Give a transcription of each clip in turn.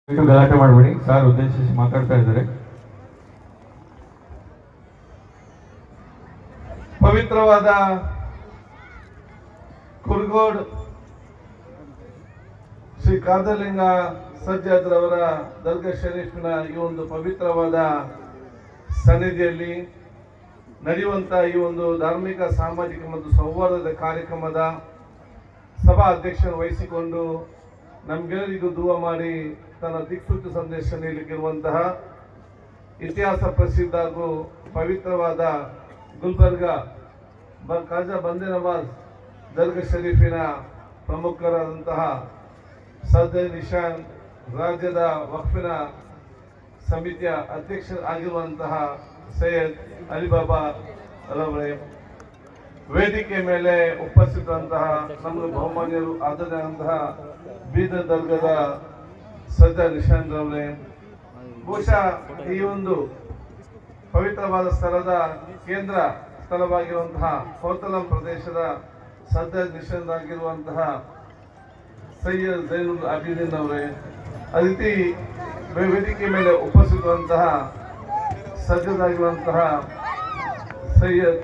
ಗಲಾಟೆ ಮಾಡಬೇಡಿ, ಸರ್ ಉದ್ದೇಶಿಸಿ ಮಾತಾಡ್ತಾ ಇದ್ದಾರೆ. ಪವಿತ್ರವಾದ ಕುರುಗೋಡ್ ಶ್ರೀ ಕಾದಲಿಂಗ ಸಜ್ಜಾದ್ರವರ ದರ್ಗಾ ಶರೀಫಿನ ಈ ಒಂದು ಪವಿತ್ರವಾದ ಸನ್ನಿಧಿಯಲ್ಲಿ ನಡೆಯುವಂತ ಈ ಒಂದು ಧಾರ್ಮಿಕ ಸಾಮಾಜಿಕ ಮತ್ತು ಸೌಹಾರ್ದದ ಕಾರ್ಯಕ್ರಮದ ಸಭಾ ಅಧ್ಯಕ್ಷರು ವಹಿಸಿಕೊಂಡು ನಮ್ಗೆಲ್ಲರಿಗೂ ದುವಾ ಮಾಡಿ ತನ್ನ ದಿಕ್ಸೂಚಿ ಸಂದೇಶ ನೀಡಲಿಕ್ಕಿರುವಂತಹ ಇತಿಹಾಸ ಪ್ರಸಿದ್ಧ ಹಾಗೂ ಪವಿತ್ರವಾದ ಗುಲ್ಬರ್ಗಾ ಖಾಜಾ ಬಂದೇ ನವಾಜ್ ದರ್ಗಾ ಶರೀಫಿನ ಪ್ರಮುಖರಾದಂತಹ ಸದರ್ ನಿಶಾನ್ ರಾಜ್ಯದ ವಕ್ಫಿನ ಸಮಿತಿಯ ಅಧ್ಯಕ್ಷರಾಗಿರುವಂತಹ ಸೈಯದ್ ಅಲಿಬಾಬಾ ರವರೇ, ವೇದಿಕೆ ಮೇಲೆ ಉಪಸ್ಥಿತರಂತಹ ನಮ್ಮ ಬಹುಮಾನ್ಯರು ಆದಂತಹ ಬೀದರ್ ದರ್ಗದ ಸದರ್ ನಿಶಾನ್ ರವರೇ, ಬಹುಶಃ ಈ ಒಂದು ಪವಿತ್ರವಾದ ಸ್ಥಳದ ಕೇಂದ್ರ ಸ್ಥಳವಾಗಿರುವಂತಹ ಕೋತಲಂ ಪ್ರದೇಶದ ಸದರ್ ನಿಶಾನ್ ಆಗಿರುವಂತಹ ಸೈಯದ್ ಜೈನುಲ್ ಆಬಿದೀನ್ ಅವರೇ, ಅದೇ ರೀತಿ ವೇದಿಕೆ ಮೇಲೆ ಉಪಸ್ಥಿತರಂತಹ ಸಜ್ಜದಾಗಿರುವಂತಹ ಸೈಯದ್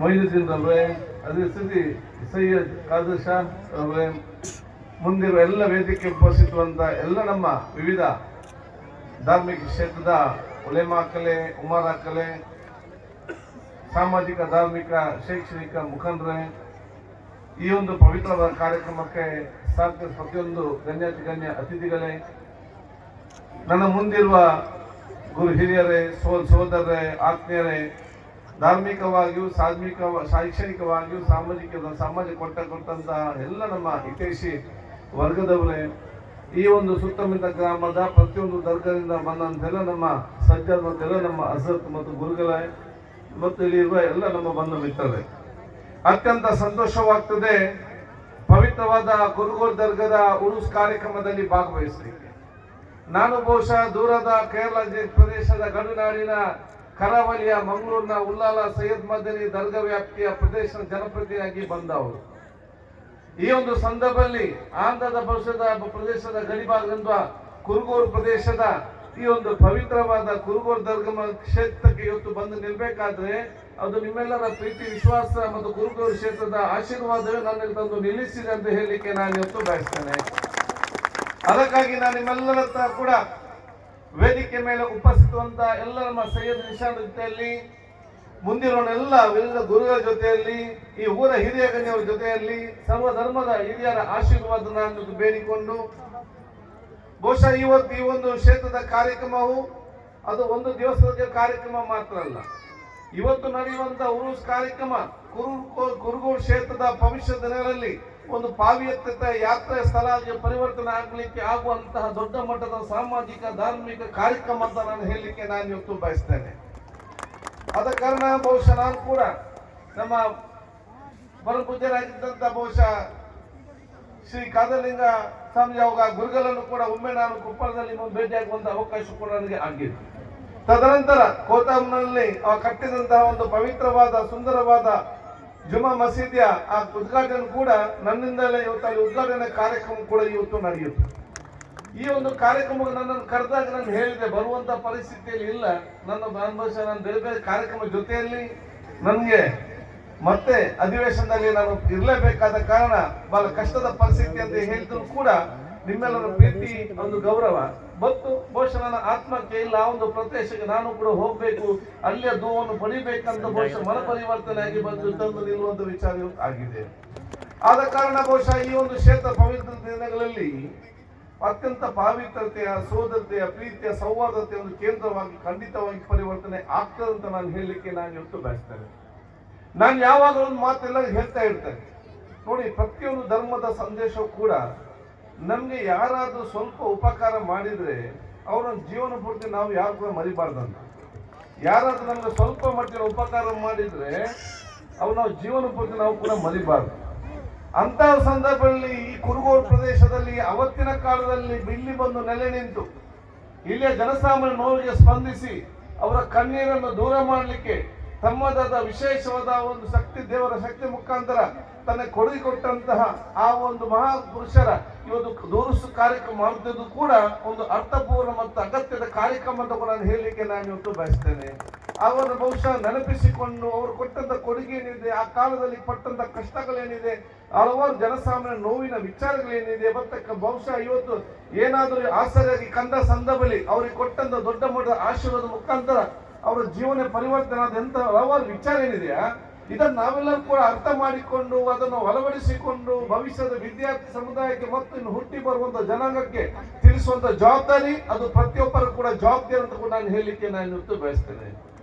ಮೊಯ್ನುದ್ದೀನ್ ಅವರೇ, ಅದೇ ರೀತಿ ಸೈಯದ್ ಕಾದರ್ ಶಾ ಅವರೇ, ಮುಂದಿರುವ ಎಲ್ಲ ವೇದಿಕೆ ಉಪಸ್ಥಿತವಂತಹ ಎಲ್ಲ ನಮ್ಮ ವಿವಿಧ ಧಾರ್ಮಿಕ ಕ್ಷೇತ್ರದ ಉಲೇಮಾಕಲೆ, ಉಮರಾಕಲೆ, ಸಾಮಾಜಿಕ ಧಾರ್ಮಿಕ ಶೈಕ್ಷಣಿಕ ಮುಖಂಡರೇ, ಈ ಒಂದು ಪವಿತ್ರವಾದ ಕಾರ್ಯಕ್ರಮಕ್ಕೆ ಸಾಧ್ಯ ಪ್ರತಿಯೊಂದು ಗಣ್ಯ ಅತಿಥಿಗಳೇ, ನನ್ನ ಮುಂದಿರುವ ಗುರು ಹಿರಿಯರೇ, ಸೋದರರೇ, ಆತ್ಮೀಯರೇ, ಧಾರ್ಮಿಕವಾಗಿಯೂ ಶೈಕ್ಷಣಿಕವಾಗಿಯೂ ಸಮಾಜ ಕೊಟ್ಟಂತಹ ಎಲ್ಲ ನಮ್ಮ ಹಿತೈಷಿ ವರ್ಗದವರೇ, ಈ ಒಂದು ಸುತ್ತಮುತ್ತ ಗ್ರಾಮದ ಪ್ರತಿಯೊಂದು ದರ್ಗದಿಂದ ಬಂದಂತೆಲ್ಲ ನಮ್ಮ ಸಜ್ಜದ್ ಮತ್ತೆಲ್ಲ ನಮ್ಮ ಹಜರತ್ ಮತ್ತು ಗುರುಗಳೇ ಮತ್ತು ಇಲ್ಲಿರುವ ಎಲ್ಲ ನಮ್ಮ ಬಂಧು ಮಿತ್ರರೇ, ಅತ್ಯಂತ ಸಂತೋಷವಾಗ್ತದೆ ಪವಿತ್ರವಾದ ಕುರುಗೋಡ್ ದರ್ಗದ ಉರುಸ್ ಕಾರ್ಯಕ್ರಮದಲ್ಲಿ ಭಾಗವಹಿಸಲಿಕ್ಕೆ. ನಾನು ಬಹುಶಃ ದೂರದ ಕೇರಳ ಪ್ರದೇಶದ ಗಡುನಾಡಿನ ಕರಾವಳಿಯ ಮಂಗಳೂರಿನ ಉಲ್ಲಾಲ ಸೈಯದ್ ಮದನಿ ದರ್ಗಾ ವ್ಯಾಪ್ತಿಯ ಪ್ರದೇಶದ ಜನಪ್ರತಿನಿಧಿಯಾಗಿ ಬಂದವರು. ಈ ಒಂದು ಸಂದರ್ಭದಲ್ಲಿ ಆಂಧ್ರದ ಪ್ರದೇಶದ ಗಡಿಭಾಗದಿಂದ ಕುರುಗೋಡ್ ಪ್ರದೇಶದ ಈ ಒಂದು ಪವಿತ್ರವಾದ ಕುರುಗೋಡ್ ದರ್ಗಾ ಕ್ಷೇತ್ರಕ್ಕೆ ಇವತ್ತು ಬಂದು ನಿಲ್ಬೇಕಾದ್ರೆ ಅದು ನಿಮ್ಮೆಲ್ಲರ ಪ್ರೀತಿ ವಿಶ್ವಾಸ ಮತ್ತು ಕುರುಗೋಡ್ ಕ್ಷೇತ್ರದ ಆಶೀರ್ವಾದವೇ ನನ್ನಲ್ಲಿ ತಂದು ನಿಲ್ಲಿಸಿದೆ ಅಂತ ಹೇಳಲಿಕ್ಕೆ ನಾನು ಇವತ್ತು ಬಯಸ್ತೇನೆ. ಅದಕ್ಕಾಗಿ ನಾನು ನಿಮ್ಮೆಲ್ಲರ ಹತ್ರ ಕೂಡ ವೇದಿಕೆ ಮೇಲೆ ಉಪಸ್ಥಿತವಂತ ಎಲ್ಲ ನಮ್ಮ ಸೈಯದ್ ನಿಶಾನ್ ಜೊತೆಯಲ್ಲಿ, ಮುಂದಿರುವ ಎಲ್ಲ ವಿವಿಧ ಗುರುಗಳ ಜೊತೆಯಲ್ಲಿ, ಈ ಊರ ಹಿರಿಯ ಗಣ್ಯರ ಜೊತೆಯಲ್ಲಿ ಸರ್ವ ಧರ್ಮದ ಹಿರಿಯರ ಆಶೀರ್ವಾದ ನಾನು ಬೇಡಿಕೊಂಡು, ಬಹುಶಃ ಇವತ್ತು ಈ ಒಂದು ಕ್ಷೇತ್ರದ ಕಾರ್ಯಕ್ರಮವು ಅದು ಒಂದು ದಿವಸದ ಕಾರ್ಯಕ್ರಮ ಮಾತ್ರ ಅಲ್ಲ. ಇವತ್ತು ನಡೆಯುವಂತಹ ಉರುಸ್ ಕಾರ್ಯಕ್ರಮ ಕುರುಗೋಡ್ ಕ್ಷೇತ್ರದ ಭವಿಷ್ಯ ದಿನಗಳಲ್ಲಿ ಒಂದು ಪಾವಿಯತ್ತ ಯಾತ್ರೆ ಸ್ಥಳ ಪರಿವರ್ತನೆ ಆಗಲಿಕ್ಕೆ ಆಗುವಂತಹ ದೊಡ್ಡ ಮಟ್ಟದ ಸಾಮಾಜಿಕ ಧಾರ್ಮಿಕ ಕಾರ್ಯಕ್ರಮ ಅಂತ ನಾನು ಹೇಳಲಿಕ್ಕೆ ನಾನು ಇವತ್ತು ಬಯಸ್ತೇನೆ. ಆದ ಕಾರಣ ಬಹುಶಃ ನಾನು ಕೂಡ ನಮ್ಮ ಪರಮಪೂಜ್ಯರಾಗಿದ್ದಂತ ಬಹುಶಃ ಶ್ರೀ ಕಾದಲಿಂಗ ಸ್ವಾಮಿ ಅವರ ಗುರುಗಳನ್ನು ಕೂಡ ಒಮ್ಮೆ ನಾನು ಕೊಪ್ಪಳದಲ್ಲಿ ಭೇಟಿಯಾಗುವಂತ ಅವಕಾಶ ಕೂಡ ನನಗೆ ಆಗಿದೆ. ತದನಂತರ ಕೋತಾಂನಲ್ಲಿ ಕಟ್ಟಿದಂತಹ ಒಂದು ಪವಿತ್ರವಾದ ಸುಂದರವಾದ ಜುಮಾ ಮಸೀದಿಯ ಆ ಉದ್ಘಾಟನೆ ಕೂಡ ನನ್ನಿಂದಲೇ ಇವತ್ತು ಅಲ್ಲಿ ಉದ್ಘಾಟನೆ ಕಾರ್ಯಕ್ರಮ ಕೂಡ ಇವತ್ತು ನಡೆಯುತ್ತೆ. ಈ ಒಂದು ಕಾರ್ಯಕ್ರಮಕ್ಕೆ ನನ್ನನ್ನು ಕರೆದಾಗ ನಾನು ಹೇಳಿದೆ, ಬರುವಂತ ಪರಿಸ್ಥಿತಿಯಲ್ಲಿ ಇಲ್ಲ, ನಾನು ಬೇರೆ ಬೇರೆ ಕಾರ್ಯಕ್ರಮ ಜೊತೆಯಲ್ಲಿ ನನಗೆ ಮತ್ತೆ ಅಧಿವೇಶನದಲ್ಲಿ ನಾನು ಇರಲೇಬೇಕಾದ ಕಾರಣ ಬಹಳ ಕಷ್ಟದ ಪರಿಸ್ಥಿತಿ ಅಂತ ಹೇಳಿದ್ರು ಕೂಡ ನಿಮ್ಮೆಲ್ಲರ ಪ್ರೀತಿ ಒಂದು ಗೌರವ ಮತ್ತು ಬಹುಶಃ ನನ್ನ ಆತ್ಮಕ್ಕೆ ಇಲ್ಲ ಆ ಒಂದು ಪ್ರದೇಶಕ್ಕೆ ನಾನು ಕೂಡ ಹೋಗ್ಬೇಕು, ಅಲ್ಲಿಯ ದೂವನ್ನು ಪಡಿಬೇಕಂತ ಬಹುಶಃ ಮನ ಪರಿವರ್ತನೆ ಆಗಿ ಬಂದು ತಂದು ನಿಲ್ಲುವಂತ ವಿಚಾರ ಆಗಿದೆ. ಆದ ಕಾರಣ ಬಹುಶಃ ಈ ಒಂದು ಕ್ಷೇತ್ರ ಪವಿತ್ರ ದಿನಗಳಲ್ಲಿ ಅತ್ಯಂತ ಪಾವಿತ್ರತೆಯ, ಸೋದರತೆಯ, ಪ್ರೀತಿಯ, ಸೌಹಾರ್ದತೆಯ ಒಂದು ಕೇಂದ್ರವಾಗಿ ಖಂಡಿತವಾಗಿ ಪರಿವರ್ತನೆ ಆಗ್ತದೆ ಅಂತ ನಾನು ಹೇಳಲಿಕ್ಕೆ ನಾನು ಇವತ್ತು ಬಯಸ್ತೇನೆ. ನಾನು ಯಾವಾಗಲೂ ಒಂದು ಮಾತೆಲ್ಲ ಹೇಳ್ತಾ ಇರ್ತೇನೆ ನೋಡಿ, ಪ್ರತಿಯೊಂದು ಧರ್ಮದ ಸಂದೇಶವು ಕೂಡ ನಮ್ಗೆ ಯಾರಾದ್ರೂ ಸ್ವಲ್ಪ ಉಪಕಾರ ಮಾಡಿದ್ರೆ ಅವರನ್ನು ಜೀವನ ಪೂರ್ತಿ ನಾವು ಯಾರು ಕೂಡ ಮರಿಬಾರ್ದಂತ. ಯಾರಾದ್ರೂ ನಮ್ಗೆ ಸ್ವಲ್ಪ ಮಟ್ಟಿನ ಉಪಕಾರ ಮಾಡಿದ್ರೆ ಅವ್ರು ನಾವು ಜೀವನ ಪೂರ್ತಿ ನಾವು ಕೂಡ ಮರಿಬಾರ್ದು. ಅಂತಹ ಸಂದರ್ಭದಲ್ಲಿ ಈ ಕುರುಗೋಡ್ ಪ್ರದೇಶದಲ್ಲಿ ಅವತ್ತಿನ ಕಾಲದಲ್ಲಿ ಇಲ್ಲಿ ಬಂದು ನೆಲೆ ನಿಂತು ಇಲ್ಲಿಯ ಜನಸಾಮಾನ್ಯ ನೋವಿಗೆ ಸ್ಪಂದಿಸಿ ಅವರ ಕಣ್ಣೀರನ್ನು ದೂರ ಮಾಡಲಿಕ್ಕೆ ತಮ್ಮದಾದ ವಿಶೇಷವಾದ ಒಂದು ಶಕ್ತಿ, ದೇವರ ಶಕ್ತಿ ಮುಖಾಂತರ ತನ್ನ ಕೊಡುಗೆ ಕೊಟ್ಟಂತಹ ಆ ಒಂದು ಮಹಾಪುರುಷರ ಇವತ್ತು ದೂರಸ್ಥ ಕಾರ್ಯಕ್ರಮ ಮಾಡುತ್ತಿದ್ದು ಕೂಡ ಒಂದು ಅರ್ಥಪೂರ್ಣ ಮತ್ತು ಅಗತ್ಯದ ಕಾರ್ಯಕ್ರಮ ಅಂತ ಕೂಡ ನಾನು ಹೇಳಲಿಕ್ಕೆ ನಾನು ಇವತ್ತು ಬಯಸ್ತೇನೆ. ಅವರ ಬಹುಶಃ ನೆನಪಿಸಿಕೊಂಡು ಅವರು ಕೊಟ್ಟಂತ ಕೊಡುಗೆ ಏನಿದೆ, ಆ ಕಾಲದಲ್ಲಿ ಪಟ್ಟಂತ ಕಷ್ಟಗಳೇನಿದೆ, ಹಲವಾರು ಜನಸಾಮಾನ್ಯ ನೋವಿನ ವಿಚಾರಗಳೇನಿದೆ, ಮತ್ತೆ ಬಹುಶಃ ಇವತ್ತು ಏನಾದರೂ ಆಸರೆಯಾಗಿ ಕಂಡ ಸಂದರ್ಭದಲ್ಲಿ ಅವರಿಗೆ ಕೊಟ್ಟಂತ ದೊಡ್ಡ ಮಟ್ಟದ ಆಶೀರ್ವಾದ ಮುಖಾಂತರ ಅವರ ಜೀವನ ಪರಿವರ್ತನೆ ಆದಂತ ಹಲವಾರು ವಿಚಾರ ಏನಿದೆಯಾ, ಇದನ್ನು ನಾವೆಲ್ಲರೂ ಕೂಡ ಅರ್ಥ ಮಾಡಿಕೊಂಡು ಅದನ್ನು ಅಳವಡಿಸಿಕೊಂಡು ಭವಿಷ್ಯದ ವಿದ್ಯಾರ್ಥಿ ಸಮುದಾಯಕ್ಕೆ ಮತ್ತು ಇನ್ನು ಹುಟ್ಟಿ ಬರುವಂತ ಜನಾಂಗಕ್ಕೆ ತಿಳಿಸುವಂತ ಜವಾಬ್ದಾರಿ ಅದು ಪ್ರತಿಯೊಬ್ಬರು ಕೂಡ ಜವಾಬ್ದಾರಿ ಅಂತ ಕೂಡ ನಾನು ಹೇಳಲಿಕ್ಕೆ ನಾನು ಇವತ್ತು ಬಯಸ್ತೇನೆ.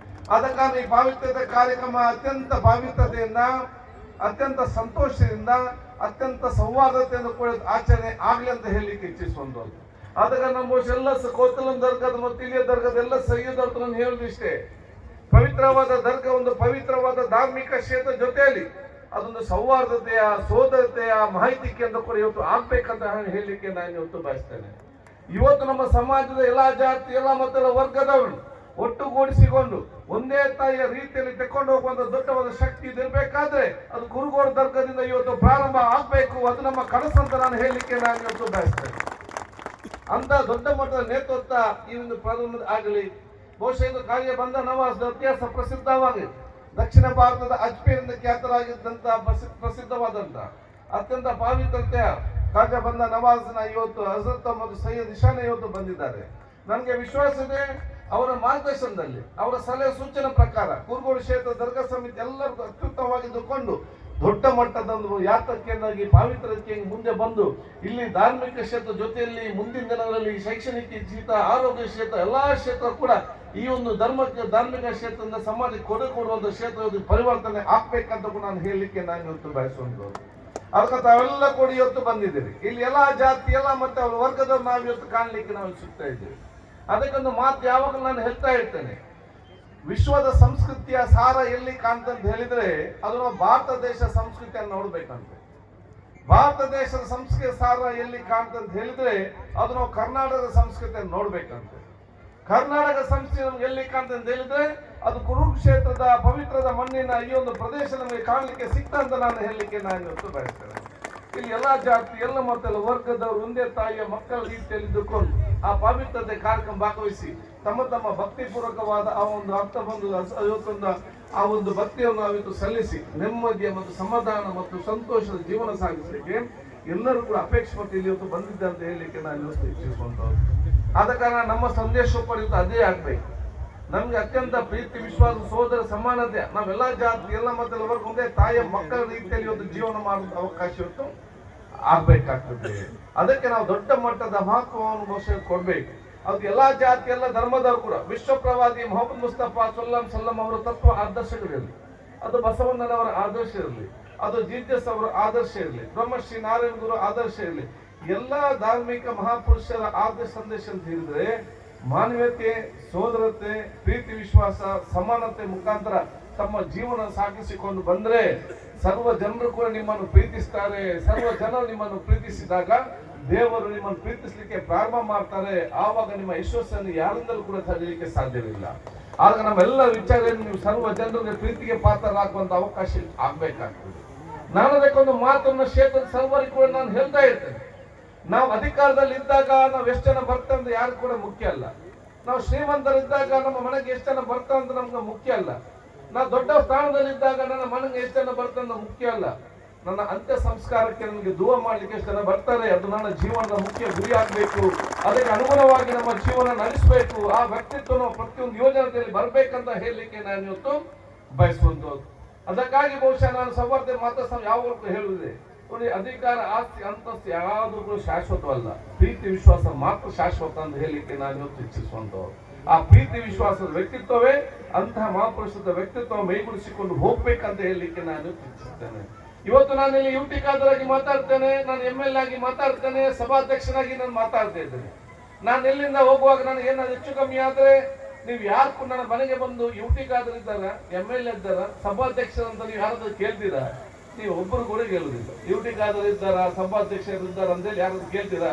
ಆದ ಕಾರಣ ಈ ಪಾವಿತ್ರ್ಯದ ಕಾರ್ಯಕ್ರಮ ಅತ್ಯಂತ ಪಾವಿತ್ರತೆಯಿಂದ, ಅತ್ಯಂತ ಸಂತೋಷದಿಂದ, ಅತ್ಯಂತ ಸೌಹಾರ್ದತೆಯಿಂದ ಕೂಡ ಆಚರಣೆ ಆಗ್ಲಿ ಅಂತ ಹೇಳಲಿಕ್ಕೆ ಇಚ್ಛಿಸುವಂತದ್ದು. ಆದ ಕಾರಣ ನಮ್ಮ ಎಲ್ಲ ಕೋತಲಂ ದರ್ಗದ ಮತ್ತು ಇಲ್ಲಿಯ ದರ್ಗದ ಎಲ್ಲ ಸೈಯದ್ ನಾನು ಹೇಳುದಿಷ್ಟೇ, ಪವಿತ್ರವಾದ ದರ್ಗ ಒಂದು ಪವಿತ್ರವಾದ ಧಾರ್ಮಿಕ ಕ್ಷೇತ್ರ ಜೊತೆಯಲ್ಲಿ ಅದೊಂದು ಸೌಹಾರ್ದತೆಯ, ಸೋದರತೆಯ ಮಾಹಿತಿ ಕೇಂದ್ರ ಕೂಡ ಇವತ್ತು ಆಗ್ಬೇಕಂತ ಹೇಳಲಿಕ್ಕೆ ನಾನು ಇವತ್ತು ಬಯಸ್ತೇನೆ. ಇವತ್ತು ನಮ್ಮ ಸಮಾಜದ ಎಲ್ಲಾ ಜಾತಿ, ಎಲ್ಲ ಮತ್ತೆಲ್ಲ ವರ್ಗದವರು ಒಟ್ಟುಗೂಡಿಸಿಕೊಂಡು ಒಂದೇ ತಾಯಿಯ ರೀತಿಯಲ್ಲಿ ತೆಕ್ಕೊಂಡು ಹೋಗುವಂತ ದೊಡ್ಡವಾದ ಶಕ್ತಿ ಇದಿರ್ಬೇಕಾದ್ರೆ ಅದು ಕುರುಗೋಡು ದರ್ಗದಿಂದ ಇವತ್ತು ಪ್ರಾರಂಭ ಆಗ್ಬೇಕು. ಅದು ನಮ್ಮ ಕನಸು ಅಂತ ನಾನು ಹೇಳಲಿಕ್ಕೆ ನಾನು ಇವತ್ತು ಬಯಸ್ತೇನೆ. ಅಂತ ದೊಡ್ಡ ಮಟ್ಟದ ನೇತೃತ್ವ ಈ ಒಂದು ಪ್ರಾರಂಭ ಆಗಲಿ. ಬಹುಶಃ ಇದು ಕಾರ್ಯ ಬಂದ ನವಾಜ್ ಇತಿಹಾಸ ಪ್ರಸಿದ್ಧವಾಗಿದೆ. ದಕ್ಷಿಣ ಭಾರತದ ಅಜ್ಮೇರಿಂದ ಖ್ಯಾತರಾಗಿದ್ದಂತ ಪ್ರಸಿದ್ಧವಾದಂತ ಅತ್ಯಂತ ಪಾವಿತ್ರತೆಯ ಖಾಜಾ ಬಂದ ನವಾಜ್ನ ಇವತ್ತು ಹಜರತ್ ಮತ್ತು ಸೈಯದ್ ಇಶಾನ ಇವತ್ತು ಬಂದಿದ್ದಾರೆ. ನನಗೆ ವಿಶ್ವಾಸ ಇದೆ ಅವರ ಮಾರ್ಗದರ್ಶನದಲ್ಲಿ, ಅವರ ಸಲಹೆ ಸೂಚನೆ ಪ್ರಕಾರ ಕುರುಗೋಡು ಕ್ಷೇತ್ರ ದರ್ಗಾ ಸಮಿತಿ ಎಲ್ಲರೂ ಅತ್ಯುತ್ತಮವಾಗಿದ್ದುಕೊಂಡು ದೊಡ್ಡ ಮಟ್ಟದ ಒಂದು ಯಾತ್ರಕ್ಕೆಂದಾಗಿ ಪಾವಿತ್ರಕ್ಕೆ ಮುಂದೆ ಬಂದು ಇಲ್ಲಿ ಧಾರ್ಮಿಕ ಕ್ಷೇತ್ರ ಜೊತೆಯಲ್ಲಿ ಮುಂದಿನ ದಿನಗಳಲ್ಲಿ ಶೈಕ್ಷಣಿಕ ಕ್ಷೇತ್ರ, ಆರೋಗ್ಯ ಕ್ಷೇತ್ರ, ಎಲ್ಲಾ ಕ್ಷೇತ್ರ ಕೂಡ ಈ ಒಂದು ಧಾರ್ಮಿಕ ಕ್ಷೇತ್ರದಿಂದ ಸಮಾಜಕ್ಕೆ ಕೊಡುಗೆ ಕೊಡುವಂತ ಕ್ಷೇತ್ರ ಪರಿವರ್ತನೆ ಆಗ್ಬೇಕಂತ ಕೂಡ ನಾನು ಹೇಳಲಿಕ್ಕೆ ನಾನು ಇವತ್ತು ಬಯಸುವಂತದ್ದು. ಅದಕ್ಕೆ ತಾವೆಲ್ಲ ಕೂಡ ಇವತ್ತು ಬಂದಿದ್ದೀರಿ. ಇಲ್ಲಿ ಎಲ್ಲಾ ಜಾತಿ, ಎಲ್ಲ ಮತ್ತೆ ಅವರ ವರ್ಗದವ್ರು ನಾವು ಇವತ್ತು ಕಾಣಲಿಕ್ಕೆ ನಾವು ಸಿಗ್ತಾ ಇದ್ದೀವಿ. ಅದಕ್ಕೊಂದು ಮಾತು ಯಾವಾಗಲೂ ನಾನು ಹೇಳ್ತಾ ಇರ್ತೇನೆ, ವಿಶ್ವದ ಸಂಸ್ಕೃತಿಯ ಸಾರ ಎಲ್ಲಿ ಕಾಣ್ತಂತ ಹೇಳಿದ್ರೆ ಅದು ನಾವು ಭಾರತ ದೇಶ ಸಂಸ್ಕೃತಿಯನ್ನು ನೋಡ್ಬೇಕಂತೆ. ಭಾರತ ದೇಶದ ಸಂಸ್ಕೃತಿಯ ಸಾರ ಎಲ್ಲಿ ಕಾಣ್ತಂತ ಹೇಳಿದ್ರೆ ಅದು ನಾವು ಕರ್ನಾಟಕದ ಸಂಸ್ಕೃತಿಯನ್ನು ನೋಡ್ಬೇಕಂತೆ. ಕರ್ನಾಟಕ ಸಂಸ್ಕೃತಿ ನಮ್ಗೆ ಎಲ್ಲಿ ಕಾಣ್ತಂತ ಹೇಳಿದ್ರೆ ಅದು ಕುರುಕ್ಷೇತ್ರದ ಪವಿತ್ರದ ಮಣ್ಣಿನ ಈ ಒಂದು ಪ್ರದೇಶ ನಮಗೆ ಕಾಣಲಿಕ್ಕೆ ಸಿಕ್ತಂತ ನಾನು ಹೇಳಲಿಕ್ಕೆ ನಾನು ಇವತ್ತು ಬಯಸ್ತೇನೆ. ಇಲ್ಲಿ ಎಲ್ಲಾ ಜಾತಿ, ಎಲ್ಲ ಮತ್ತೆಲ್ಲ ವರ್ಗದವರು ಒಂದೇ ತಾಯಿಯ ಮಕ್ಕಳ ರೀತಿಯಲ್ಲಿ ಇದ್ದುಕೊಂಡು ಆ ಪವಿತ್ರತೆ ಕಾರ್ಯಕ್ರಮ ಭಾಗವಹಿಸಿ ತಮ್ಮ ತಮ್ಮ ಭಕ್ತಿಪೂರ್ವಕವಾದ ಆ ಒಂದು ಅರ್ಥ ಬಂದು ಇವತ್ತೊಂದು ಆ ಒಂದು ಭಕ್ತಿಯನ್ನು ನಾವಿತ್ತು ಸಲ್ಲಿಸಿ ನೆಮ್ಮದಿಯ ಮತ್ತು ಸಮಾಧಾನ ಮತ್ತು ಸಂತೋಷದ ಜೀವನ ಸಾಗಿಸಲಿಕ್ಕೆ ಎಲ್ಲರೂ ಕೂಡ ಅಪೇಕ್ಷೆ ಪಟ್ಟು ಇಲ್ಲಿ ಇವತ್ತು ಬಂದಿದ್ದೆ ಅಂತ ಹೇಳಲಿಕ್ಕೆ ನಾನು ಇವತ್ತು ಇಚ್ಛಿಸುವಂತದ್ದು. ಆದ ಕಾರಣ ನಮ್ಮ ಸಂದೇಶೋಪಯುಕ್ತ ಅದೇ ಆಗ್ಬೇಕು. ನಮ್ಗೆ ಅತ್ಯಂತ ಪ್ರೀತಿ, ವಿಶ್ವಾಸ, ಸೋದರ ಸಮಾನತೆ, ನಾವೆಲ್ಲಾ ಜಾತಿ, ಎಲ್ಲ ಮತ್ತೆಲ್ಲ ವರ್ಗ ಒಂದೇ ತಾಯಿಯ ಮಕ್ಕಳ ರೀತಿಯಲ್ಲಿ ಇವತ್ತು ಜೀವನ ಮಾಡುವಂತ ಅವಕಾಶ ಇವತ್ತು ಆಗ್ಬೇಕಾಗ್ತದೆ. ಅದಕ್ಕೆ ನಾವು ದೊಡ್ಡ ಮಟ್ಟದ ಮಹತ್ವವನ್ನು ಬಹುಶಃ ಕೊಡ್ಬೇಕು. ಅದು ಎಲ್ಲಾ ಜಾತಿ, ಎಲ್ಲ ಧರ್ಮದವರು ಕೂಡ ವಿಶ್ವ ಪ್ರವಾದಿ ಮೊಹಮ್ಮದ್ ಮುಸ್ತಫಾ ಸಲ್ಲಂ ಅವರ ತತ್ವ ಆದರ್ಶಗಳಿರಲಿ, ಅದು ಬಸವಣ್ಣನವರ ಆದರ್ಶ ಇರಲಿ, ಅದು ಜೀಸಸ್ ಅವರ ಆದರ್ಶ ಇರಲಿ, ಬ್ರಹ್ಮಶ್ರೀ ನಾರಾಯಣ ಗುರು ಆದರ್ಶ ಇರಲಿ, ಎಲ್ಲಾ ಧಾರ್ಮಿಕ ಮಹಾಪುರುಷರ ಆದರ್ಶ ಸಂದೇಶ ಅಂತ ಹೇಳಿದ್ರೆ ಮಾನವೀಯತೆ, ಸೋದರತೆ, ಪ್ರೀತಿ, ವಿಶ್ವಾಸ, ಸಮಾನತೆ ಮುಖಾಂತರ ತಮ್ಮ ಜೀವನ ಸಾಗಿಸಿಕೊಂಡು ಬಂದ್ರೆ ಸರ್ವ ಜನರು ಕೂಡ ನಿಮ್ಮನ್ನು ಪ್ರೀತಿಸ್ತಾರೆ. ಸರ್ವ ಜನರು ನಿಮ್ಮನ್ನು ಪ್ರೀತಿಸಿದಾಗ ದೇವರು ನಿಮ್ಮನ್ನು ಪ್ರೀತಿಸಲಿಕ್ಕೆ ಪ್ರಾರಂಭ ಮಾಡ್ತಾರೆ. ಆವಾಗ ನಿಮ್ಮ ಯಶಸ್ಸನ್ನು ಯಾರಿಂದಲೂ ಕೂಡ ತಡೆಯಲಿಕ್ಕೆ ಸಾಧ್ಯವಿಲ್ಲ. ಆಗ ನಮ್ಮೆಲ್ಲ ವಿಚಾರ ನೀವು ಸರ್ವ ಜನರಿಗೆ ಪ್ರೀತಿಗೆ ಪಾತ್ರರಾಗುವಂತ ಅವಕಾಶ ಆಗ್ಬೇಕಾಗ್ತದೆ. ನಾನು ಅದಕ್ಕೊಂದು ಮಾತನ್ನು ಕ್ಷೇತ್ರದ ಸರ್ವರಿಗೆ ಕೂಡ ನಾನು ಹೇಳ್ತಾ ಇರ್ತೇನೆ. ನಾವು ಅಧಿಕಾರದಲ್ಲಿ ಇದ್ದಾಗ ನಾವು ಎಷ್ಟು ಜನ ಬರ್ತೇವೆ ಅಂತ ಯಾರು ಕೂಡ ಮುಖ್ಯ ಅಲ್ಲ. ನಾವು ಶ್ರೀಮಂತರಿದ್ದಾಗ ನಮ್ಮ ಮನೆಗೆ ಎಷ್ಟು ಜನ ಬರ್ತಾರೆ ಅಂತ ನಮ್ಗೆ ಮುಖ್ಯ ಅಲ್ಲ. ನಾವು ದೊಡ್ಡ ಸ್ಥಾನದಲ್ಲಿದ್ದಾಗ ನನ್ನ ಮನೆಗೆ ಎಷ್ಟು ಜನ ಬರ್ತಾರೆ ಅಂತ ಮುಖ್ಯ ಅಲ್ಲ. ನನ್ನ ಅಂತ್ಯ ಸಂಸ್ಕಾರಕ್ಕೆ ನನಗೆ ದುವಾ ಮಾಡ್ಲಿಕ್ಕೆ ಎಷ್ಟು ಜನ ಬರ್ತಾರೆ ಅದು ನನ್ನ ಜೀವನದ ಮುಖ್ಯ ಗುರಿ ಆಗ್ಬೇಕು. ಅದಕ್ಕೆ ಅನುಗುಣವಾಗಿ ನಮ್ಮ ಜೀವನ ನಡೆಸಬೇಕು. ಆ ವ್ಯಕ್ತಿತ್ವ ನಾವು ಪ್ರತಿಯೊಂದು ಯೋಜನೆಯಲ್ಲಿ ಬರ್ಬೇಕಂತ ಹೇಳಲಿಕ್ಕೆ ನಾನು ಇವತ್ತು ಬಯಸುವಂತದ್ದು. ಅದಕ್ಕಾಗಿ ಬಹುಶಃ ನಾನು ಸಂವರ್ಧನೆ ಮಾತ್ರ ಯಾವಾಗಲೂ ಹೇಳುವುದೇ, ನೋಡಿ, ಅಧಿಕಾರ, ಆಸ್ತಿ, ಅಂತಸ್ತು ಯಾವುದು ಕೂಡ ಶಾಶ್ವತವಲ್ಲ. ಪ್ರೀತಿ, ವಿಶ್ವಾಸ ಮಾತ್ರ ಶಾಶ್ವತ ಅಂತ ಹೇಳಲಿಕ್ಕೆ ನಾನು ಇವತ್ತು ಇಚ್ಛಿಸುವಂತವ್ರು. ಆ ಪ್ರೀತಿ, ವಿಶ್ವಾಸದ ವ್ಯಕ್ತಿತ್ವವೇ ಅಂತಹ ಮಹಾಪುರುಷದ ವ್ಯಕ್ತಿತ್ವ ಮೈಗೂಡಿಸಿಕೊಂಡು ಹೋಗ್ಬೇಕಂತ ಹೇಳಲಿಕ್ಕೆ ನಾನು ಇಚ್ಛಿಸ್ತೇನೆ. ಇವತ್ತು ನಾನು ಇಲ್ಲಿ ಯುಟಿ ಖಾದರಾಗಿ ಮಾತಾಡ್ತೇನೆ, ನಾನು MLA ಆಗಿ ಮಾತಾಡ್ತೇನೆ, ಸಭಾಧ್ಯಕ್ಷನಾಗಿ ನಾನು ಮಾತಾಡ್ತಾ ಇದ್ದೇನೆ. ನಾನು ಎಲ್ಲಿಂದ ಹೋಗುವಾಗ ನನಗೆ ಏನಾದ್ರು ಹೆಚ್ಚು ಕಮ್ಮಿ ಆದ್ರೆ ನೀವು ಯಾರು ಕೂಡ ನನ್ನ ಮನೆಗೆ ಬಂದು ಯುಟಿ ಖಾದರ್ ಇದ್ದಾರ, MLA ಇದ್ದಾರ, ಸಭಾಧ್ಯಕ್ಷರಂತ ನೀವು ಯಾರಾದ್ರೂ ಕೇಳ್ತೀರಾ? ನೀವು ಒಬ್ಬರು ಕೂಡ ಗೆಲ್ಲುದಿಲ್ಲ. ಯುಟಿ ಖಾದರ್ ಇದ್ದಾರ, ಸಭಾಧ್ಯಕ್ಷರು ಇದ್ದಾರ ಅಂತೇಳಿ ಯಾರಾದ್ರೂ ಕೇಳ್ತೀರಾ?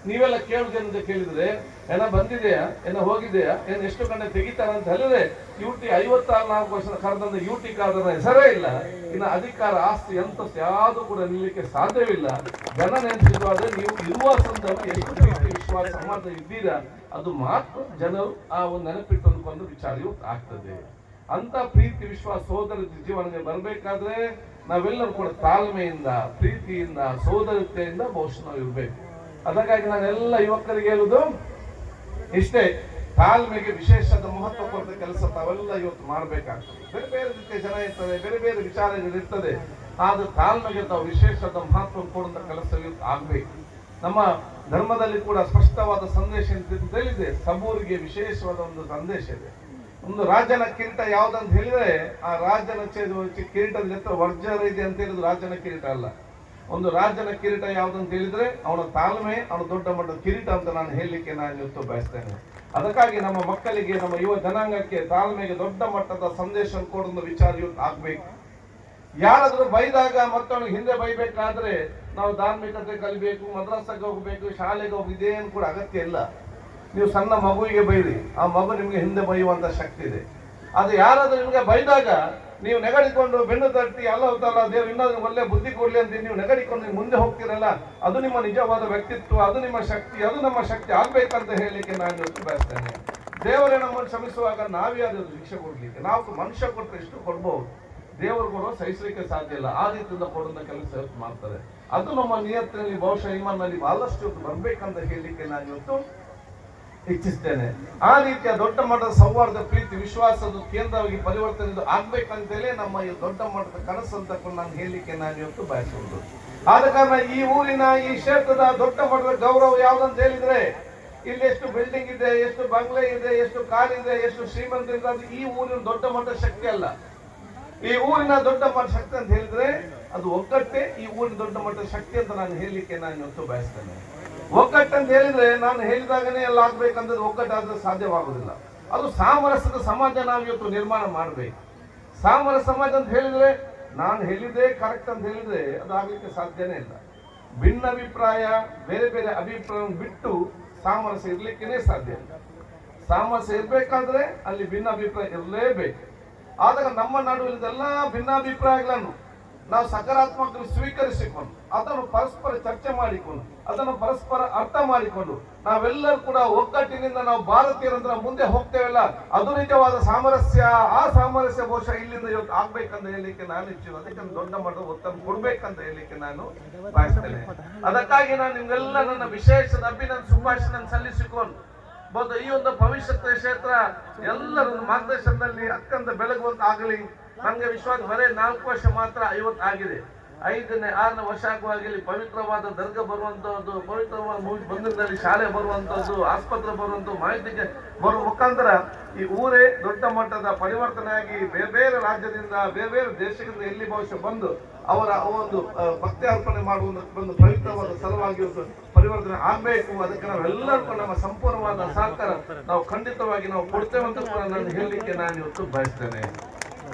ನೀವೆಲ್ಲ ಕೇಳುವುದೇನಂತ ಕೇಳಿದ್ರೆ ಏನ ಬಂದಿದೆಯಾ, ಏನ ಹೋಗಿದೆಯಾ, ಏನ್ ಎಷ್ಟು ಗಂಟೆ ತೆಗಿತಾರ ಅಂತ ಹೇಳಿದ್ರೆ ಯುಟಿ 56 ವರ್ಷದ ಕರೆದಂತ ಯುಟಿ ಕಾದರ ಹೆಸರೇ ಇಲ್ಲ. ಇನ್ನು ಅಧಿಕಾರ, ಆಸ್ತಿ, ಅಂತಸ್ತು ಯಾವುದು ಕೂಡ ನಿಲ್ಲಕ್ಕೆ ಸಾಧ್ಯವಿಲ್ಲ. ಜನ ನೆನೆಸಿದ್ರೆ ನೀವು ಇರುವ ಸಂದರ್ಭ ಎಷ್ಟು ಪ್ರೀತಿ ವಿಶ್ವಾಸ ಸಮಾಜ ಇದ್ದೀರಾ, ಅದು ಮಾತ್ರ ಜನರು ಆ ಒಂದು ನೆನಪಿಟ್ಟುಕೊಂಡು ವಿಚಾರ ಇವತ್ತು ಆಗ್ತದೆ. ಅಂತ ಪ್ರೀತಿ ವಿಶ್ವಾಸ ಸೋದರ ಜೀವನಕ್ಕೆ ಬರಬೇಕಾದ್ರೆ ನಾವೆಲ್ಲರೂ ಕೂಡ ತಾಳ್ಮೆಯಿಂದ, ಪ್ರೀತಿಯಿಂದ, ಸೋದರತೆಯಿಂದ ಬಹುಶಃ ನಾವು ಇರಬೇಕು. ಅದಕ್ಕಾಗಿ ನಾನೆಲ್ಲ ಯುವಕರಿಗೆ ಹೇಳುದು ಇಷ್ಟೇ, ತಾಳ್ಮೆಗೆ ವಿಶೇಷದ ಮಹತ್ವ ಕೊಟ್ಟ ಕೆಲಸ ತಾವೆಲ್ಲ ಇವತ್ತು ಮಾಡಬೇಕಾಗ್ತದೆ. ಬೇರೆ ಬೇರೆ ರೀತಿಯ ಜನ ಇರ್ತದೆ, ಬೇರೆ ಬೇರೆ ವಿಚಾರಗಳಿರ್ತದೆ, ಆದ್ರೆ ತಾಳ್ಮೆಗೆ ತಾವು ವಿಶೇಷದ ಮಹತ್ವ ಕೊಡುವಂತ ಕೆಲಸ ಇವತ್ತು ಆಗ್ಬೇಕು. ನಮ್ಮ ಧರ್ಮದಲ್ಲಿ ಕೂಡ ಸ್ಪಷ್ಟವಾದ ಸಂದೇಶ ಹೇಳಿದೆ, ಸಬೂರಿಗೆ ವಿಶೇಷವಾದ ಒಂದು ಸಂದೇಶ ಇದೆ. ಒಂದು ರಾಜನ ಕಿರೀಟ ಯಾವ್ದಂತ ಹೇಳಿದ್ರೆ ಆ ರಾಜನ ಕಿರೀಟದ ಎತ್ತರ ವರ್ಜರ ಇದೆ ಅಂತ ಹೇಳಿದ್ರು ರಾಜನ ಕಿರೀಟ ಅಲ್ಲ. ಒಂದು ರಾಜನ ಕಿರೀಟ ಯಾವ್ದಂತ ಹೇಳಿದ್ರೆ ಅವನ ತಾಳ್ಮೆ, ಅವನ ದೊಡ್ಡ ಮಟ್ಟದ ಕಿರೀಟ ಅಂತ ನಾನು ಹೇಳಲಿಕ್ಕೆ ನಾನು ಇವತ್ತು ಬಯಸ್ತೇನೆ. ಅದಕ್ಕಾಗಿ ನಮ್ಮ ಮಕ್ಕಳಿಗೆ, ನಮ್ಮ ಯುವ ಜನಾಂಗಕ್ಕೆ ತಾಳ್ಮೆಗೆ ದೊಡ್ಡ ಮಟ್ಟದ ಸಂದೇಶ ಕೊಡುವ ವಿಚಾರ ಇವತ್ತು ಆಗ್ಬೇಕು. ಯಾರಾದ್ರೂ ಬೈದಾಗ ಮತ್ತವನಿಗೆ ಹಿಂದೆ ಬೈಬೇಕಾದ್ರೆ ನಾವು ಧಾರ್ಮಿಕತೆ ಕಲಿಬೇಕು, ಮದ್ರಸಾಗೆ ಹೋಗ್ಬೇಕು, ಶಾಲೆಗೆ ಹೋಗಿ ಇದೇನು ಕೂಡ ಅಗತ್ಯ ಇಲ್ಲ. ನೀವು ಸಣ್ಣ ಮಗುವಿಗೆ ಬೈರಿ, ಆ ಮಗು ನಿಮ್ಗೆ ಹಿಂದೆ ಬೈಯುವಂತ ಶಕ್ತಿ ಇದೆ. ಅದು ಯಾರಾದ್ರೂ ನಿಮ್ಗೆ ಬೈದಾಗ ನೀವು ನೆಗಡಿಕೊಂಡು ಬೆನ್ನು ತಟ್ಟಿ ಅಲ್ಲ ದೇವ್ರು ಇನ್ನೊಂದು ಒಳ್ಳೆ ಬುದ್ಧಿ ಕೊಡ್ಲಿ ಅಂತ ನೀವು ನೆಗಡಿಕೊಂಡು ನೀವು ಮುಂದೆ ಹೋಗ್ತಿರಲ್ಲ, ಅದು ನಿಮ್ಮ ನಿಜವಾದ ವ್ಯಕ್ತಿತ್ವ, ಅದು ನಿಮ್ಮ ಶಕ್ತಿ, ಅದು ನಮ್ಮ ಶಕ್ತಿ ಆಗ್ಬೇಕಂತ ಹೇಳಲಿಕ್ಕೆ ನಾನು ಇವತ್ತು ಬಯಸ್ತೇನೆ. ದೇವರೇ ನಮ್ಮನ್ನು ಶ್ರಮಿಸುವಾಗ ನಾವೇ ಅದು ಶಿಕ್ಷೆ ಕೊಡ್ಲಿಕ್ಕೆ, ನಾವು ಮನುಷ್ಯ ಕೊಟ್ಟರೆ ಎಷ್ಟು ಕೊಡ್ಬಹುದು, ದೇವರು ಕೊಡೋ ಸಹಿಸಲಿಕ್ಕೆ ಸಾಧ್ಯ ಇಲ್ಲ. ಆ ರೀತಿಯಿಂದ ಕೊಡುವಂತ ಕೆಲಸ ಮಾಡ್ತಾರೆ. ಅದು ನಮ್ಮ ನಿಯತ್ತಿನಲ್ಲಿ, ಬಹುಶಃ ಇಮಾನ್ನಲ್ಲಿ ಬಹಳಷ್ಟು ಇವತ್ತು ಬರ್ಬೇಕಂತ ಹೇಳಲಿಕ್ಕೆ ನಾನು ಇವತ್ತು ಇಚ್ಛಿಸ್ತೇನೆ. ಆ ರೀತಿಯ ದೊಡ್ಡ ಮಟ್ಟದ ಸೌಹಾರ್ದ, ಪ್ರೀತಿ, ವಿಶ್ವಾಸದ ಕೇಂದ್ರವಾಗಿ ಪರಿವರ್ತನೆ ಆಗ್ಬೇಕಂತೇಳಿ ನಮ್ಮ ಈ ದೊಡ್ಡ ಮಟ್ಟದ ಕನಸು ಅಂತ ನಾನು ಹೇಳಲಿಕ್ಕೆ ನಾನು ಇವತ್ತು ಬಯಸುವುದು. ಆದ ಕಾರಣ ಈ ಊರಿನ, ಈ ಕ್ಷೇತ್ರದ ದೊಡ್ಡ ಮಟ್ಟದ ಗೌರವ ಯಾವ್ದಂತ ಹೇಳಿದ್ರೆ, ಇಲ್ಲಿ ಎಷ್ಟು ಬಿಲ್ಡಿಂಗ್ ಇದೆ, ಎಷ್ಟು ಬಂಗ್ಲೆ ಇದೆ, ಎಷ್ಟು ಕಾರ್ ಇದೆ, ಎಷ್ಟು ಶ್ರೀಮಂತ ಇದೆ, ಅದು ಈ ಊರಿನ ದೊಡ್ಡ ಮಟ್ಟದ ಶಕ್ತಿ ಅಲ್ಲ. ಈ ಊರಿನ ದೊಡ್ಡ ಮಟ್ಟದ ಶಕ್ತಿ ಅಂತ ಹೇಳಿದ್ರೆ ಅದು ಒಗ್ಗಟ್ಟೆ ಈ ಊರಿನ ದೊಡ್ಡ ಮಟ್ಟದ ಶಕ್ತಿ ಅಂತ ನಾನು ಹೇಳಲಿಕ್ಕೆ ನಾನು ಇವತ್ತು ಬಯಸ್ತೇನೆ. ಒಗ್ಗಟ್ಟು ಅಂತ ಹೇಳಿದ್ರೆ ನಾನು ಹೇಳಿದಾಗನೇ ಎಲ್ಲ ಆಗ್ಬೇಕಂದ್ರೆ ಒಗ್ಗಟ್ಟಾದ್ರೆ ಸಾಧ್ಯವಾಗುದಿಲ್ಲ. ಅದು ಸಾಮರಸ್ಯದ ಸಮಾಜ ನಾವು ಇವತ್ತು ನಿರ್ಮಾಣ ಮಾಡಬೇಕು. ಸಾಮರಸ್ಯ ಸಮಾಜ ಅಂತ ಹೇಳಿದ್ರೆ ನಾನು ಹೇಳಿದ್ದೆ ಕರೆಕ್ಟ್ ಅಂತ ಹೇಳಿದ್ರೆ ಅದು ಆಗ್ಲಿಕ್ಕೆ ಸಾಧ್ಯನೇ ಇಲ್ಲ. ಭಿನ್ನಾಭಿಪ್ರಾಯ, ಬೇರೆ ಬೇರೆ ಅಭಿಪ್ರಾಯ ಬಿಟ್ಟು ಸಾಮರಸ್ಯ ಇರ್ಲಿಕ್ಕೇನೆ ಸಾಧ್ಯ ಇಲ್ಲ. ಸಾಮರಸ್ಯ ಇರ್ಬೇಕಾದ್ರೆ ಅಲ್ಲಿ ಭಿನ್ನಾಭಿಪ್ರಾಯ ಇರಲೇಬೇಕು. ಆದಾಗ ನಮ್ಮ ನಡುವಿನ ಭಿನ್ನಾಭಿಪ್ರಾಯಗಳನ್ನು ನಾವು ಸಕಾರಾತ್ಮಕ ಸ್ವೀಕರಿಸಿಕೊಂಡು, ಅದನ್ನು ಪರಸ್ಪರ ಚರ್ಚೆ ಮಾಡಿಕೊಂಡು, ಅದನ್ನು ಪರಸ್ಪರ ಅರ್ಥ ಮಾಡಿಕೊಂಡು ನಾವೆಲ್ಲರೂ ಕೂಡ ಒಗ್ಗಟ್ಟಿನಿಂದ ನಾವು ಭಾರತೀಯರಂತ ಮುಂದೆ ಹೋಗ್ತೇವಲ್ಲ, ಅದು ನಿಜವಾದ ಸಾಮರಸ್ಯ. ಆ ಸಾಮರಸ್ಯ ಬಹುಶಃ ಇಲ್ಲಿಂದ ಇವತ್ತು ಆಗ್ಬೇಕಂತ ಹೇಳಲಿಕ್ಕೆ ನಾನು ಇಚ್ಛೆ, ಅದಕ್ಕೆ ದೊಡ್ಡ ಮಟ್ಟದ ಒತ್ತಡ ಕೊಡ್ಬೇಕಂತ ಹೇಳಲಿಕ್ಕೆ ನಾನು ಬಯಸ್ತೇನೆ. ಅದಕ್ಕಾಗಿ ನಾನು ನಿಮ್ಗೆಲ್ಲ ನನ್ನ ವಿಶೇಷದ ಅಭಿನಂದನೆ, ಶುಭಾಶಯ ಸಲ್ಲಿಸಿಕೊಂಡು ಬಹುದ ಈ ಒಂದು ಭವಿಷ್ಯದ ಕ್ಷೇತ್ರ ಎಲ್ಲರೂ ಮಾರ್ಗದರ್ಶನದಲ್ಲಿ ಅತ್ಯಂತ ಬೆಳಗುವಂತ ಆಗಲಿ. ನನಗೆ ವಿಶ್ವಾಸ ಬರೇ 4 ವರ್ಷ ಮಾತ್ರ 50 ಆಗಿದೆ. 5ನೇ 6ನೇ ವರ್ಷ ಆಗುವಾಗಲಿ ಪವಿತ್ರವಾದ ದರ್ಗಾ ಬರುವಂತದ್ದು, ಪವಿತ್ರವಾದ ಮಂದಿರದಲ್ಲಿ ಶಾಲೆ ಬರುವಂತದ್ದು, ಆಸ್ಪತ್ರೆ ಬರುವಂತ, ಮಾಹಿತಿಗೆ ಬರುವ ಮುಖಾಂತರ ಈ ಊರೇ ದೊಡ್ಡ ಮಟ್ಟದ ಪರಿವರ್ತನೆಯಾಗಿ ಬೇರೆ ಬೇರೆ ರಾಜ್ಯದಿಂದ, ಬೇರೆ ಬೇರೆ ದೇಶದಿಂದ ಇಲ್ಲಿ ಬಹುಶಃ ಬಂದು ಅವರ ಒಂದು ಭಕ್ತಿ ಅರ್ಪಣೆ ಮಾಡುವ ಒಂದು ಪವಿತ್ರವಾದ ಸ್ಥಳವಾಗಿ ಪರಿವರ್ತನೆ ಆಗ್ಬೇಕು. ಅದಕ್ಕೆ ನಾವೆಲ್ಲರಿಗೂ ನಮ್ಮ ಸಂಪೂರ್ಣವಾದ ಸಹಕಾರ ನಾವು ಖಂಡಿತವಾಗಿ ನಾವು ಕೊಡ್ತೇವೆ ಅಂತ ಕೂಡ ನಾನು ಹೇಳಲಿಕ್ಕೆ ನಾನು ಇವತ್ತು ಬಯಸ್ತೇನೆ.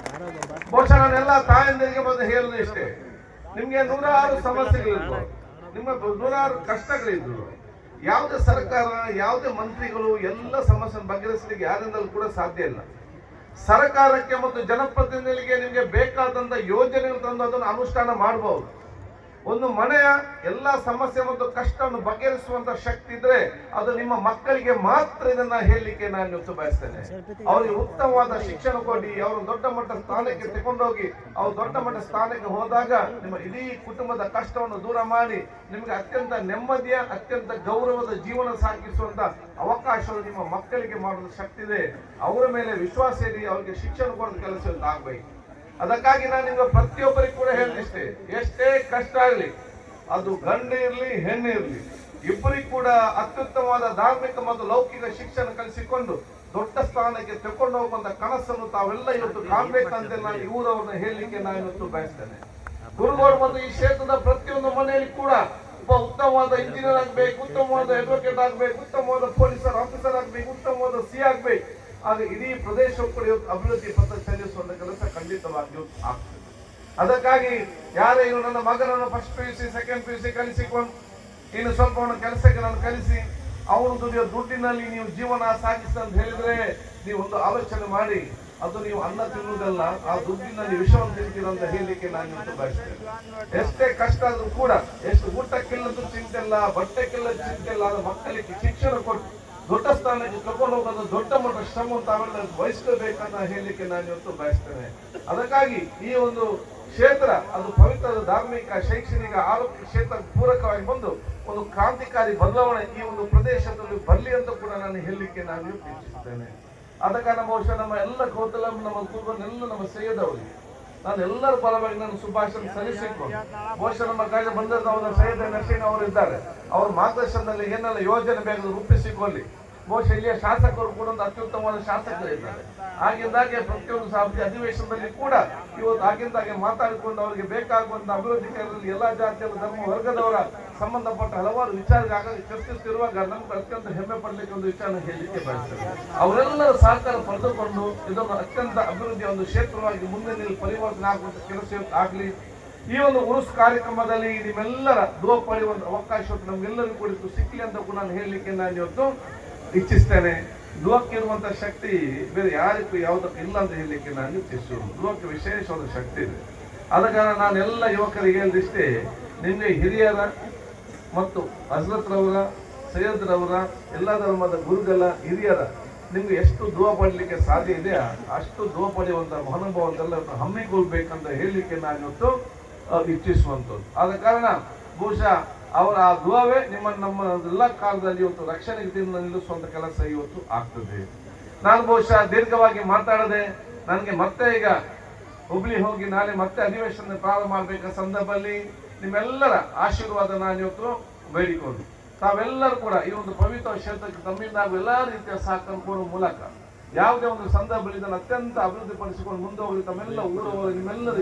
ಬಹುಶಃ ನಾನೆಲ್ಲ ತಾಯಂದಿರಿಗೆ ಬಂದು ಹೇಳುದು ಇಷ್ಟೇ, ನಿಮ್ಗೆ 106 ಸಮಸ್ಯೆಗಳಿದ್ವು, ನಿಮ್ಮ 106 ಕಷ್ಟಗಳಿದ್ವು. ಯಾವುದೇ ಸರ್ಕಾರ, ಯಾವುದೇ ಮಂತ್ರಿಗಳು ಎಲ್ಲ ಸಮಸ್ಯೆ ಬಗೆಹರಿಸಲಿಕ್ಕೆ ಯಾರಿಂದಲೂ ಕೂಡ ಸಾಧ್ಯ ಇಲ್ಲ. ಸರ್ಕಾರಕ್ಕೆ ಮತ್ತು ಜನಪ್ರತಿನಿಧಿಗಳಿಗೆ ನಿಮಗೆ ಬೇಕಾದಂತ ಯೋಜನೆಗಳು ತಂದು ಅದನ್ನು ಅನುಷ್ಠಾನ ಮಾಡಬಹುದು. ಒಂದು ಮನೆಯ ಎಲ್ಲಾ ಸಮಸ್ಯೆ ಮತ್ತು ಕಷ್ಟವನ್ನು ಬಗೆಹರಿಸುವಂತ ಶಕ್ತಿ ಇದ್ರೆ ಅದು ನಿಮ್ಮ ಮಕ್ಕಳಿಗೆ ಮಾತ್ರ. ಇದನ್ನ ಹೇಳಲಿಕ್ಕೆ ನಾನು ಇವತ್ತು ಬಯಸ್ತೇನೆ. ಅವರಿಗೆ ಉತ್ತಮವಾದ ಶಿಕ್ಷಣ ಕೊಡಿ, ಅವರು ದೊಡ್ಡ ಮಟ್ಟದ ಸ್ಥಾನಕ್ಕೆ ತಗೊಂಡೋಗಿ ಅವ್ರು ದೊಡ್ಡ ಮಟ್ಟದ ಸ್ಥಾನಕ್ಕೆ ಹೋದಾಗ ನಿಮ್ಮ ಇಡೀ ಕುಟುಂಬದ ಕಷ್ಟವನ್ನು ದೂರ ಮಾಡಿ ನಿಮಗೆ ಅತ್ಯಂತ ನೆಮ್ಮದಿಯ, ಅತ್ಯಂತ ಗೌರವದ ಜೀವನ ಸಾಗಿಸುವಂತ ಅವಕಾಶವನ್ನು ನಿಮ್ಮ ಮಕ್ಕಳಿಗೆ ಮಾಡುವ ಶಕ್ತಿ ಇದೆ. ಅವರ ಮೇಲೆ ವಿಶ್ವಾಸ ಇಡಿ, ಅವರಿಗೆ ಶಿಕ್ಷಣ ಕೊಡೋದು ಕೆಲಸ ಆಗ್ಬೇಕು. ಅದಕ್ಕಾಗಿ ನಾನು ನಿಮ್ಗೆ ಪ್ರತಿಯೊಬ್ಬರಿಗೆ ಕೂಡ ಹೇಳಿಷ್ಟೇ, ಎಷ್ಟೇ ಕಷ್ಟ ಆಗಲಿ, ಅದು ಗಂಡು ಇರಲಿ ಹೆಣ್ಣು ಇರಲಿ, ಇಬ್ಬರಿಗೂ ಕೂಡ ಅತ್ಯುತ್ತಮವಾದ ಧಾರ್ಮಿಕ ಮತ್ತು ಲೌಕಿಕ ಶಿಕ್ಷಣ ಕಲಿಸಿಕೊಂಡು ದೊಡ್ಡ ಸ್ಥಾನಕ್ಕೆ ತಕೊಂಡು ಹೋಗುವಂತ ಕನಸನ್ನು ತಾವೆಲ್ಲ ಇವತ್ತು ಕಾಣ್ಬೇಕಂತ ನಾನು ಇವರವ್ರನ್ನ ಹೇಳಲಿಕ್ಕೆ ನಾನು ಇವತ್ತು ಬಯಸ್ತೇನೆ. ಗುರುಗಳು ಮತ್ತು ಈ ಕ್ಷೇತ್ರದ ಪ್ರತಿಯೊಂದು ಮನೆಯಲ್ಲಿ ಕೂಡ ಒಬ್ಬ ಉತ್ತಮವಾದ ಇಂಜಿನಿಯರ್ ಆಗ್ಬೇಕು, ಉತ್ತಮವಾದ ಅಡ್ವೊಕೇಟ್ ಆಗ್ಬೇಕು, ಉತ್ತಮವಾದ ಪೊಲೀಸರ್ ಆಫೀಸರ್ ಆಗ್ಬೇಕು, ಉತ್ತಮವಾದ ಸಿ ಆಗ್ಬೇಕು. ಆಗ ಇಡೀ ಪ್ರದೇಶವು ಕೂಡ ಅಭಿವೃದ್ಧಿ ಪಥ ಚಲಿಸುವಂತ ಕೆಲಸ ಖಂಡಿತವಾಗಿಯೂ ಆಗ್ತದೆ. ಅದಕ್ಕಾಗಿ ಯಾರೇ ನನ್ನ ಮಗನನ್ನು ಫಸ್ಟ್ PUC ಸೆಕೆಂಡ್ PUC ಕಲಿಸಿಕೊಂಡು ಇನ್ನು ಸ್ವಲ್ಪ ಕೆಲಸಕ್ಕೆ ನಾನು ಕಲಿಸಿ ಅವನು ದುಡಿಯೋ ದುಡ್ಡಿನಲ್ಲಿ ನೀವು ಜೀವನ ಸಾಗಿಸಿ ಅಂತ ಹೇಳಿದ್ರೆ ನೀವು ಒಂದು ಆಲೋಚನೆ ಮಾಡಿ, ಅದು ನೀವು ಅನ್ನ ತಿನ್ನುವುದಲ್ಲ, ಆ ದುಡ್ಡಿನಲ್ಲಿ ವಿಷವನ್ನು ತಿಂತೀರ ಅಂತ ಹೇಳಲಿಕ್ಕೆ ನಾನು ಇವತ್ತು ಬಯಸ್ತೇನೆ. ಎಷ್ಟೇ ಕಷ್ಟ ಆದ್ರೂ ಕೂಡ, ಎಷ್ಟು ಊಟಕ್ಕೆಲ್ಲದ್ದು ಚಿಂತೆ ಇಲ್ಲ, ಬಟ್ಟೆಕ್ಕೆಲ್ಲ ಚಿಂತೆ ಇಲ್ಲ, ಅದು ಮಕ್ಕಳಿಗೆ ಶಿಕ್ಷಣ ಕೊಟ್ಟು ದೊಡ್ಡ ಸ್ಥಾನಕ್ಕೆ ತಗೊಂಡು ಹೋಗೋದು ದೊಡ್ಡ ಮಟ್ಟ ಶ್ರಮ ತಾವೆಲ್ಲ ವಹಿಸ್ಕೋಬೇಕಂತ ಹೇಳಲಿಕ್ಕೆ ನಾನು ಇವತ್ತು ಬಯಸ್ತೇನೆ. ಅದಕ್ಕಾಗಿ ಈ ಒಂದು ಕ್ಷೇತ್ರ ಅದು ಪವಿತ್ರ ಧಾರ್ಮಿಕ, ಶೈಕ್ಷಣಿಕ, ಆರೋಗ್ಯ ಕ್ಷೇತ್ರ ಪೂರಕವಾಗಿ ಬಂದು ಒಂದು ಕ್ರಾಂತಿಕಾರಿ ಬದಲಾವಣೆ ಈ ಒಂದು ಪ್ರದೇಶದಲ್ಲಿ ಬರಲಿ ಅಂತ ಕೂಡ ನಾನು ಹೇಳಲಿಕ್ಕೆ ನಾನು ಇಚ್ಛಿಸುತ್ತೇನೆ. ಆದ ಕಾರಣ ಬಹುಶಃ ನಮ್ಮ ಎಲ್ಲ ಕೌತಲಂ, ನಮ್ಮ ಕುಟುಂಬನೆಲ್ಲ ನಮ್ಮ ಸೈಯದವರಿಗೆ ನಾನು ಎಲ್ಲರ ಪರವಾಗಿ ನಾನು ಶುಭಾಶಯ ಸಲ್ಲಿಸಿಕೊಂಡು, ಬಹುಶಃ ನಮ್ಮ ಕಾರ್ಯ ಬಂದವರು ಸೈಯದ್ ನಸೀನ್ ಅವರು ಇದ್ದಾರೆ, ಅವರ ಮಾರ್ಗದರ್ಶನದಲ್ಲಿ ಏನೆಲ್ಲ ಯೋಜನೆ ಬೇಕಾದ್ರೂ ರೂಪಿಸಿಕೊಳ್ಳಿ. ಬಹುಶಃ ಇಲ್ಲಿಯ ಶಾಸಕರು ಕೂಡ ಒಂದು ಅತ್ಯುತ್ತಮವಾದ ಶಾಸಕರಿದ್ದಾರೆ. ಆಗಿಂದಾಗೆ ಪ್ರತಿಯೊಂದು ಅಧಿವೇಶನದಲ್ಲಿ ಕೂಡ ಇವತ್ತು ಆಗಿಂದಾಗೆ ಮಾತಾಡಿಕೊಂಡು ಅವರಿಗೆ ಬೇಕಾಗುವಂತ ಅಭಿವೃದ್ಧಿ ಕಾರ್ಯದಲ್ಲಿ ಎಲ್ಲಾ ಜಾತಿಯ ಧರ್ಮ ವರ್ಗದವರ ಸಂಬಂಧಪಟ್ಟ ಹಲವಾರು ವಿಚಾರಗಳಾಗಲಿ ಚರ್ಚಿಸುತ್ತಿರುವಾಗ ನಮ್ಗೆ ಅತ್ಯಂತ ಹೆಮ್ಮೆ ಪಡಲಿಕ್ಕೆ ಒಂದು ವಿಚಾರ ಹೇಳಲಿಕ್ಕೆ ಬಯಸ್ತೇನೆ. ಅವರೆಲ್ಲರ ಸಹಕಾರ ಪಡೆದುಕೊಂಡು ಇದನ್ನು ಅತ್ಯಂತ ಅಭಿವೃದ್ಧಿಯ ಒಂದು ಕ್ಷೇತ್ರವಾಗಿ ಮುಂದೆ ಪರಿವರ್ತನೆ ಆಗುವಂತ ಕೆಲಸ ಆಗಲಿ. ಈ ಒಂದು ಉರುಸ್ ಕಾರ್ಯಕ್ರಮದಲ್ಲಿ ನಿಮ್ಮೆಲ್ಲರ ದುವಾ ಪಡೆಯುವಂತ ಅವಕಾಶ ನಮ್ಗೆಲ್ಲರಿಗೂ ಕುರಿತು ಸಿಕ್ಕಲಿ ಅಂತ ಕೂಡ ನಾನು ಹೇಳಲಿಕ್ಕೆ ನಾನು ಇವತ್ತು ಇಚ್ಛಿಸ್ತೇನೆ. ದುವಕ್ಕಿರುವಂತ ಶಕ್ತಿ ಬೇರೆ ಯಾರಿಗೂ ಯಾವುದಕ್ಕೂ ಇಲ್ಲ ಅಂತ ಹೇಳಲಿಕ್ಕೆ ನಾನು ಇಚ್ಛಿಸುವುದು. ದುವಕ್ಕೆ ವಿಶೇಷವಾದ ಶಕ್ತಿ ಇದೆ. ಆದ ಕಾರಣ ನಾನೆಲ್ಲ ಯುವಕರಿಗೆ ಹೇಳಿಷ್ಟೇ, ನಿಮಗೆ ಹಿರಿಯರ ಮತ್ತು ಹಜರತ್ ರವರ, ಸೈಯದ್ ರವರ, ಎಲ್ಲ ಧರ್ಮದ ಗುರುಗಳ ಹಿರಿಯರ ನಿಮ್ಗೆ ಎಷ್ಟು ದುವಾ ಪಡಲಿಕ್ಕೆ ಸಾಧ್ಯ ಇದೆಯಾ ಅಷ್ಟು ದುವಾ ಪಡೆಯುವಂತ ಮಹಾನುಭಾವದೆಲ್ಲ ಹಮ್ಮಿಕೊಳ್ಬೇಕಂತ ಹೇಳಲಿಕ್ಕೆ ನಾನು ಇವತ್ತು ಇಚ್ಛಿಸುವಂಥದ್ದು. ಆದ ಕಾರಣ ಬಹುಶಃ ಅವರ ಆ ದುವವೇ ನಮ್ಮ ಎಲ್ಲ ಕಾಲದಲ್ಲಿ ಇವತ್ತು ರಕ್ಷಣೆಗೆ ನಿಲ್ಲಿಸುವಂತ ಕೆಲಸ ಇವತ್ತು ಆಗ್ತದೆ. ನಾನು ಬಹುಶಃ ದೀರ್ಘವಾಗಿ ಮಾತಾಡದೆ, ನನಗೆ ಮತ್ತೆ ಈಗ ಹುಬ್ಳಿ ಹೋಗಿ ನಾಳೆ ಮತ್ತೆ ಅಧಿವೇಶನ ಪ್ರಾರಂಭ ಮಾಡಬೇಕಾದ ಸಂದರ್ಭದಲ್ಲಿ ನಿಮ್ಮೆಲ್ಲರ ಆಶೀರ್ವಾದ ನಾನು ಇವತ್ತು ಬೇಡಿಕೊಂಡು, ತಾವೆಲ್ಲರೂ ಕೂಡ ಈ ಒಂದು ಪವಿತ್ರ ಕ್ಷೇತ್ರಕ್ಕೆ ತಮ್ಮಿಂದ ಎಲ್ಲ ರೀತಿಯ ಸಹಕಾರ ಕೊಡುವ ಮೂಲಕ ಯಾವುದೇ ಒಂದು ಸಂದರ್ಭದಲ್ಲಿ ಇದನ್ನು ಅತ್ಯಂತ ಅಭಿವೃದ್ಧಿ ಪಡಿಸಿಕೊಂಡು ಮುಂದೆ ಹೋಗಿ ತಮ್ಮೆಲ್ಲ ಊರವರು ನಿಮ್ಮೆಲ್ಲರ